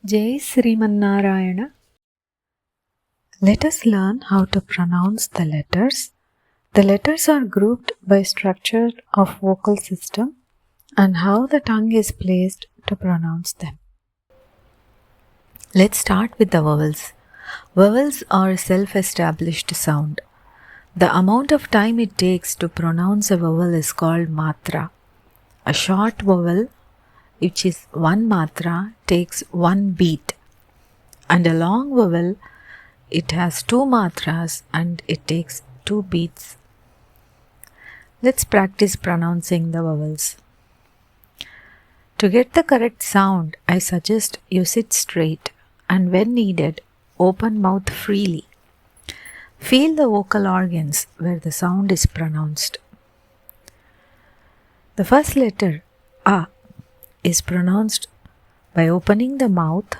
Jai Sriman Let us learn how to pronounce the letters. The letters are grouped by structure of vocal system and how the tongue is placed to pronounce them. Let's start with the vowels. Vowels are self-established sound. The amount of time it takes to pronounce a vowel is called matra. A short vowel, which is one matra, takes one beat, and a long vowel, it has two matras and it takes two beats. Let's practice pronouncing the vowels. To get the correct sound, I suggest you sit straight and when needed, open mouth freely. Feel the vocal organs where the sound is pronounced. The first letter, A, is pronounced by opening the mouth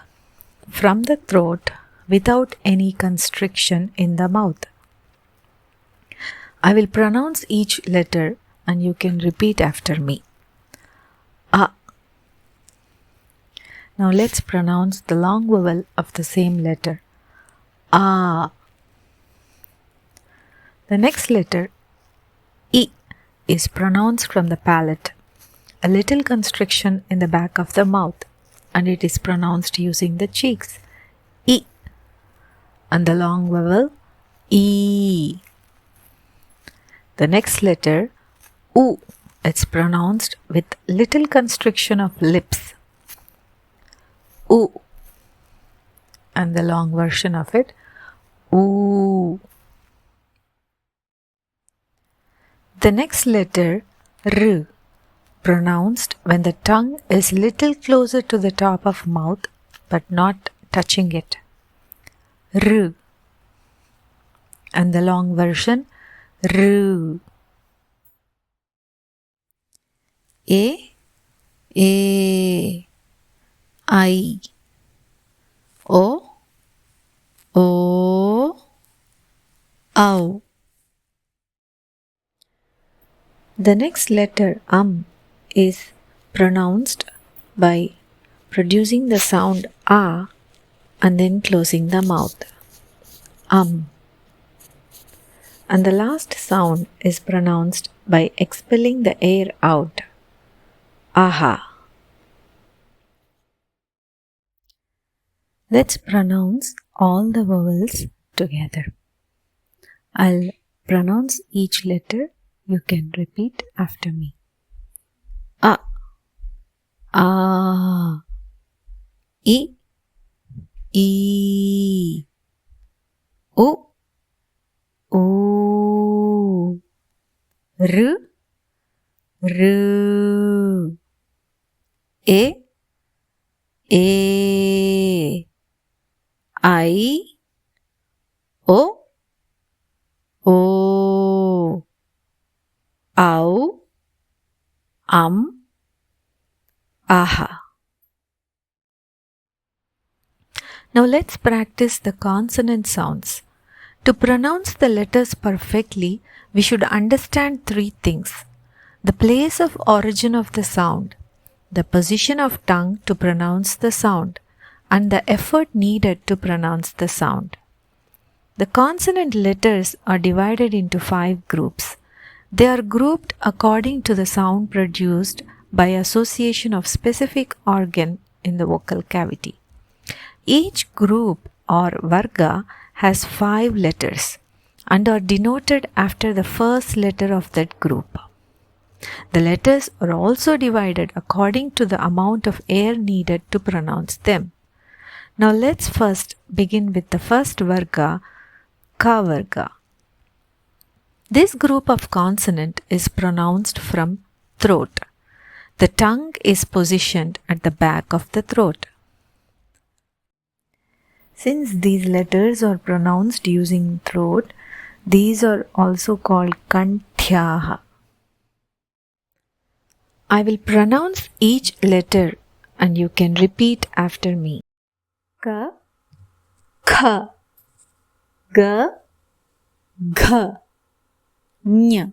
from the throat without any constriction in the mouth. I will pronounce each letter and you can repeat after me. A. Now let's pronounce the long vowel of the same letter. A. The next letter, E, is pronounced from the palate. A little constriction in the back of the mouth, and it is pronounced using the cheeks. E. And the long vowel, E. The next letter, U, it's pronounced with little constriction of lips. U. And the long version of it, U. The next letter, R, pronounced when the tongue is little closer to the top of mouth but not touching it. R. And the long version, R. A, I, O, Ow. The next letter, is pronounced by producing the sound A and then closing the mouth. And the last sound is pronounced by expelling the air out. Aha. Let's pronounce all the vowels together. I'll pronounce each letter. You can repeat after me. A, I, U, R, A, I, O, Ow, Aha. Now let's practice the consonant sounds. To pronounce the letters perfectly, we should understand three things: the place of origin of the sound, the position of tongue to pronounce the sound, and the effort needed to pronounce the sound. The consonant letters are divided into 5 groups. They are grouped according to the sound produced by association of specific organ in the vocal cavity. Each group or varga has 5 letters and are denoted after the first letter of that group. The letters are also divided according to the amount of air needed to pronounce them. Now let's first begin with the first varga, Ka varga. This group of consonant is pronounced from throat. The tongue is positioned at the back of the throat. Since these letters are pronounced using throat, these are also called kanthyaha. I will pronounce each letter and you can repeat after me. Ka, kha, ga, gha, nya.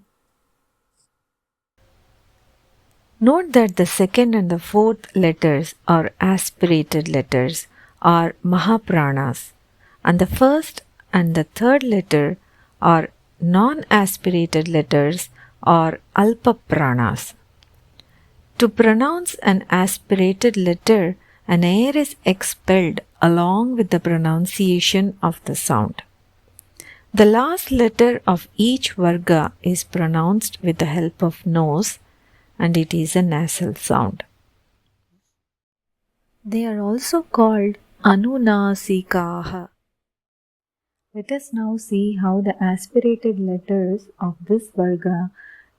Note that the second and the fourth letters are aspirated letters, are Mahapranas, and the first and the third letter are non-aspirated letters or Alpapranas. To pronounce an aspirated letter, an air is expelled along with the pronunciation of the sound. The last letter of each varga is pronounced with the help of nose, and it is a nasal sound. They are also called Anunasikaha. Let us now see how the aspirated letters of this varga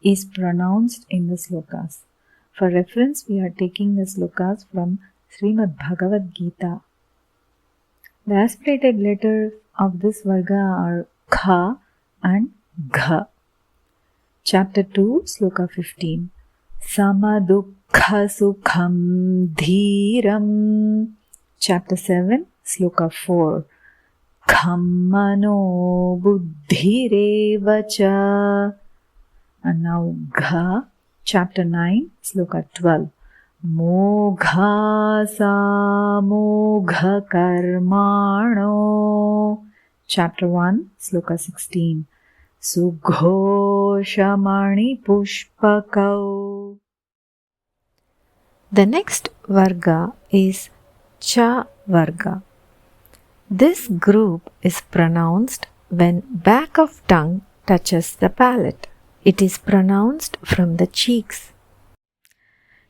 is pronounced in the slokas. For reference, we are taking the slokas from Srimad Bhagavad Gita. The aspirated letters of this varga are Kha and Gha. Chapter 2, Sloka 15. Samadukha Sukham Dhiram. Chapter 7, Sloka 4. Khammano Buddhirevacha. And now Gha. Chapter 9, Sloka 12. Mogha Samogha Karmano. Chapter 1, Sloka 16. Sughoṣamani Pushpakau. The next varga is Cha varga. This group is pronounced when back of tongue touches the palate. It is pronounced from the cheeks.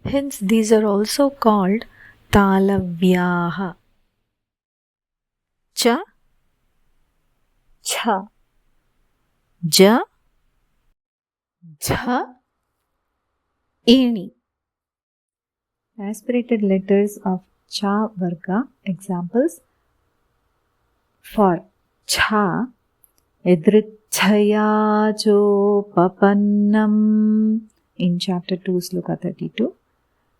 Hence, these are also called Talavyaha. Cha, Cha, Ja, Jha, Ini. Aspirated letters of Cha varga. Examples: for Cha, Idrichaya Chopapannam in chapter 2, Sloka 32,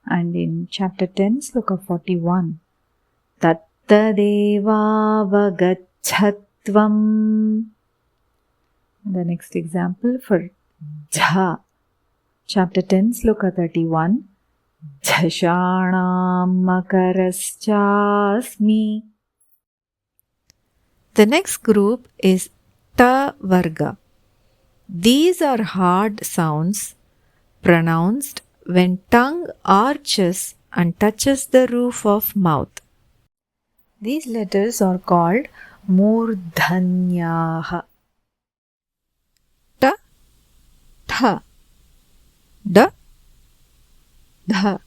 and in chapter 10, Sloka 41, Tattadevavagachatvam. The next example for Jha, chapter 10, Sloka 31, Jhashanam Makaraschasmi. The next group is Ta varga. These are hard sounds pronounced when tongue arches and touches the roof of mouth. These letters are called Murdhanyaha. Ta, Tha, Da, Dha,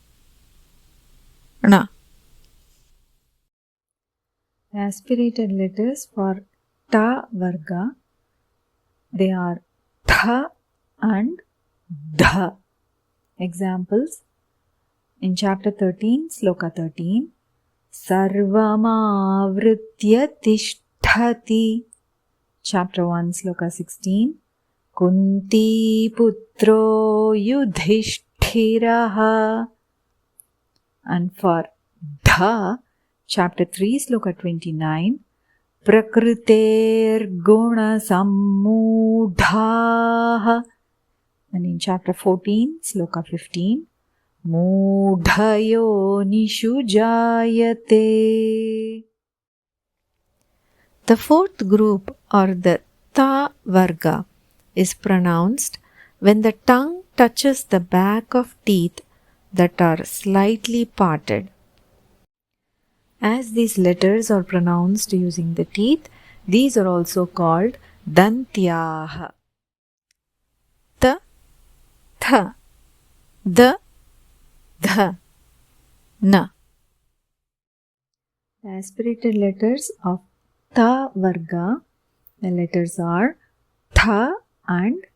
Na. Aspirated letters for Ta varga, they are Tha and Dha. Examples: in chapter 13, Sloka 13, Sarvamavritya Tishthati. Chapter 1, Sloka 16, Kunti Putro Yudhishthiraha. And for Dha, chapter 3, Sloka 29, Prakriter Guna Sammudhaha. And in chapter 14, Sloka 15, Mudhayo Nishu Jayate. The fourth group, or the Ta varga, is pronounced when the tongue touches the back of teeth that are slightly parted. As these letters are pronounced using the teeth, these are also called Dantyaha. Ta, Tha, Da, Dha, Na. The aspirated letters of Ta varga, the letters are Tha and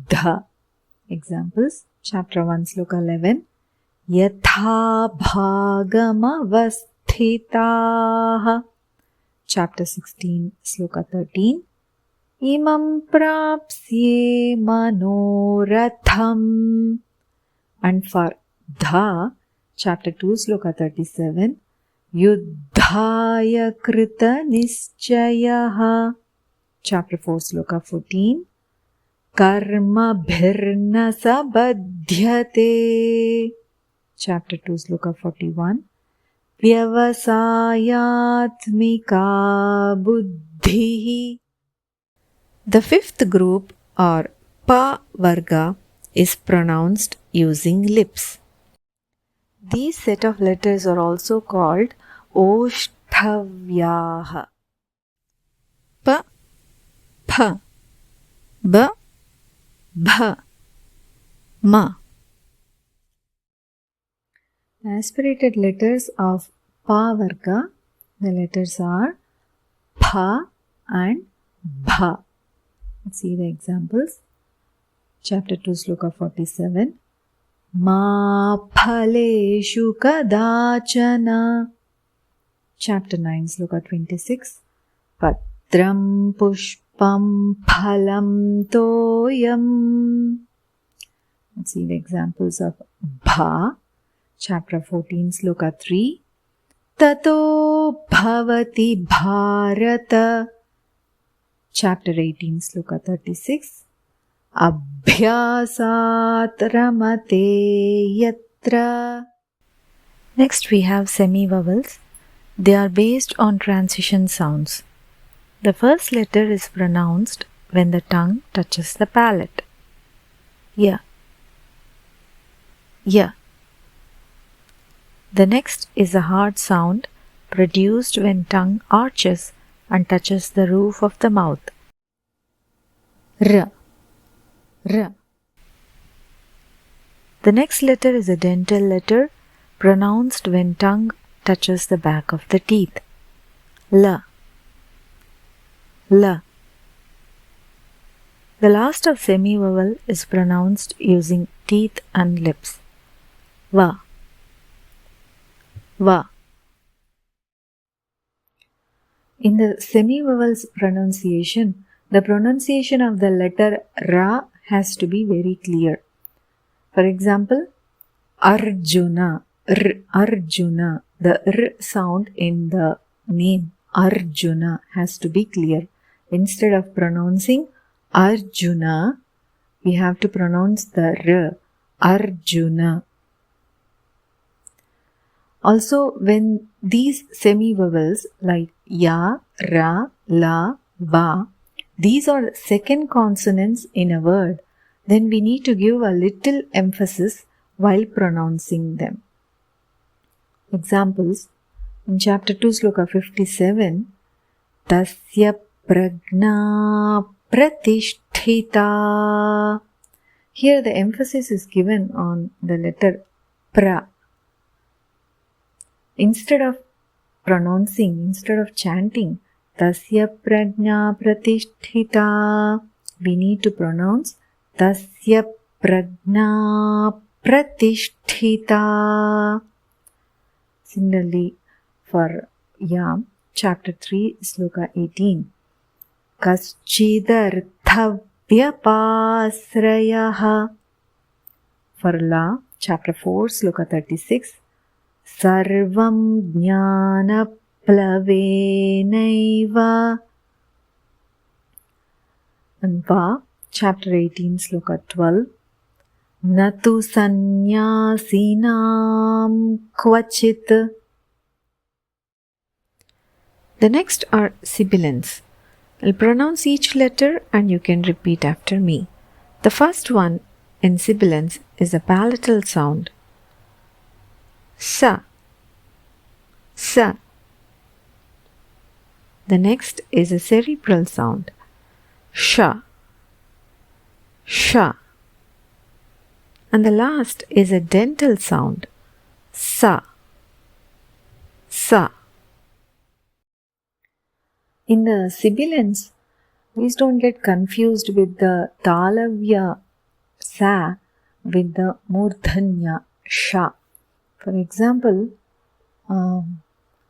Dha. Examples: chapter 1, Sloka 11, Yatha Bhagama Vasthitaha. Chapter 16, Sloka 13, Imam Prapsye Manoratham. And for Dha, chapter 2, Sloka 37, Yuddhaya Krita Nischayaha. Chapter 4, Sloka 14, Karma Bhirna Sabadhyate. Chapter 2, Sloka 41, व्यवसायात्मिका बुद्धिः. The fifth group or pa varga is pronounced using lips. These set of letters are also called Oshthavyaha. Pa, pha, ba, bha, ma. The aspirated letters of pa varga, the letters are pha and bha. Let's see the examples. Chapter 2, Sloka 47. Ma phaleshu kadachana. Chapter 9, Sloka 26. Patram pushpam phalam toyam. Let's see the examples of bha. Chapter 14, Sloka 3. Tato bhavati bharata. Chapter 18, Sloka 36. Abhyasat ramate yatra. Next we have semi-vowels. They are based on transition sounds. The first letter is pronounced when the tongue touches the palate. Ya. Ya. The next is a hard sound produced when tongue arches and touches the roof of the mouth. R. R. The next letter is a dental letter pronounced when tongue touches the back of the teeth. La. La. The last of semi-vowel is pronounced using teeth and lips. Va. Va. In the semi-vowels pronunciation, the pronunciation of the letter Ra has to be very clear. For example, Arjuna, Arjuna, the R sound in the name Arjuna has to be clear. Instead of pronouncing Arjuna, we have to pronounce the R, Arjuna. Also, when these semi-vowels like Ya, Ra, La, Ba, these are second consonants in a word, then we need to give a little emphasis while pronouncing them. Examples in chapter 2, Sloka 57, Tasya prajna pratisthita. Here the emphasis is given on the letter pra. Instead of chanting Tasya prajna pratisthita, we need to pronounce Tasya prajna pratisthita. Similarly, for Yam, chapter 3, Sloka 18, Kaschidarthavyapasrayaha. For La, chapter 4, Sloka 36, Sarvam jnana plavenaiva. And Va, chapter 18, Sloka 12, Natu sanyasinam kvachit. The next are sibilants. I'll pronounce each letter and you can repeat after me. The first one in sibilants is a palatal sound. Sa. Sa. The next is a cerebral sound. Sha. Sha. And the last is a dental sound. Sa. Sa. In the sibilants, please don't get confused with the talavya sa with the murdhanya sha. For example,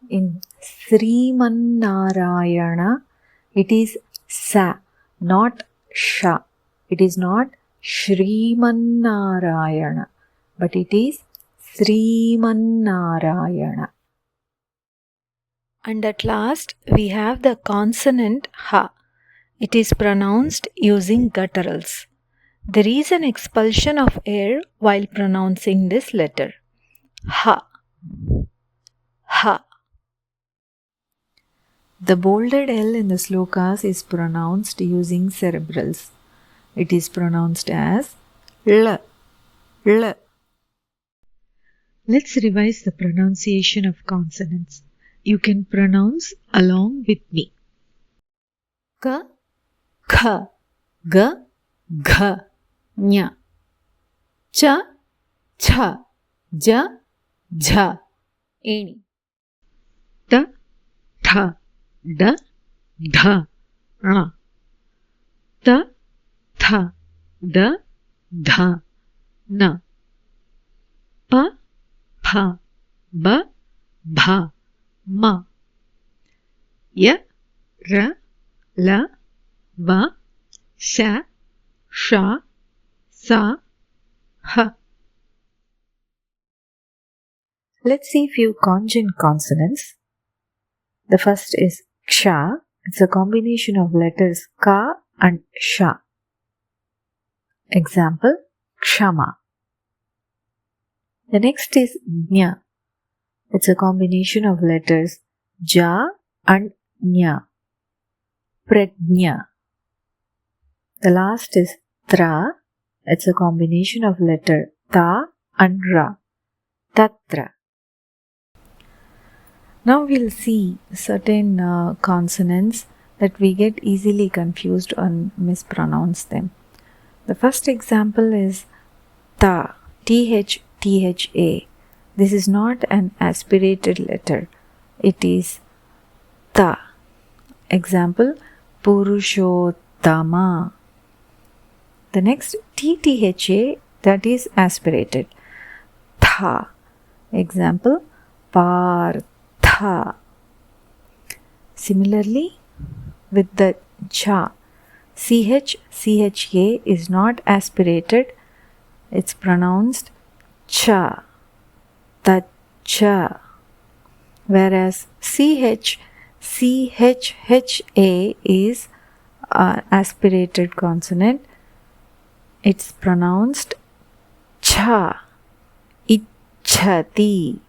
in Srimannarayana, it is sa, not sha. It is not Shrimannarayana, but it is Srimannarayana. And at last, we have the consonant ha. It is pronounced using gutturals. There is an expulsion of air while pronouncing this letter. Ha. Ha. The bolded L in the slokas is pronounced using cerebrals. It is pronounced as L. L. Let's revise the pronunciation of consonants. You can pronounce along with me. K, K, G, G, Ñ. Ch, Ch, J, J. Eni. T, Th, D, Dh, Ñ. T, Th, D, Dh, N. P, Ph, B, Bh, M. Y, R, L, V, Š, Š, S, H. Let's see few conjunct consonants. The first is Ksha. It's a combination of letters Ka and Sha. Example, Kshama. The next is Jna. It's a combination of letters Ja and Nya. Prajna. The last is Tra. It's a combination of letter Ta and Ra. Tatra. Now we'll see certain consonants that we get easily confused and mispronounce them. The first example is Ta. T-H-T-H-A. This is not an aspirated letter. It is Ta. Example, Purushottama. The next T-T-H-A, that is aspirated. Tha. Example, Partha. Similarly, with the Cha, C-H-C-H-A is not aspirated. It's pronounced Cha. Tacha. Whereas C-H-C-H-H-A is aspirated consonant. It's pronounced Cha. Ichhati.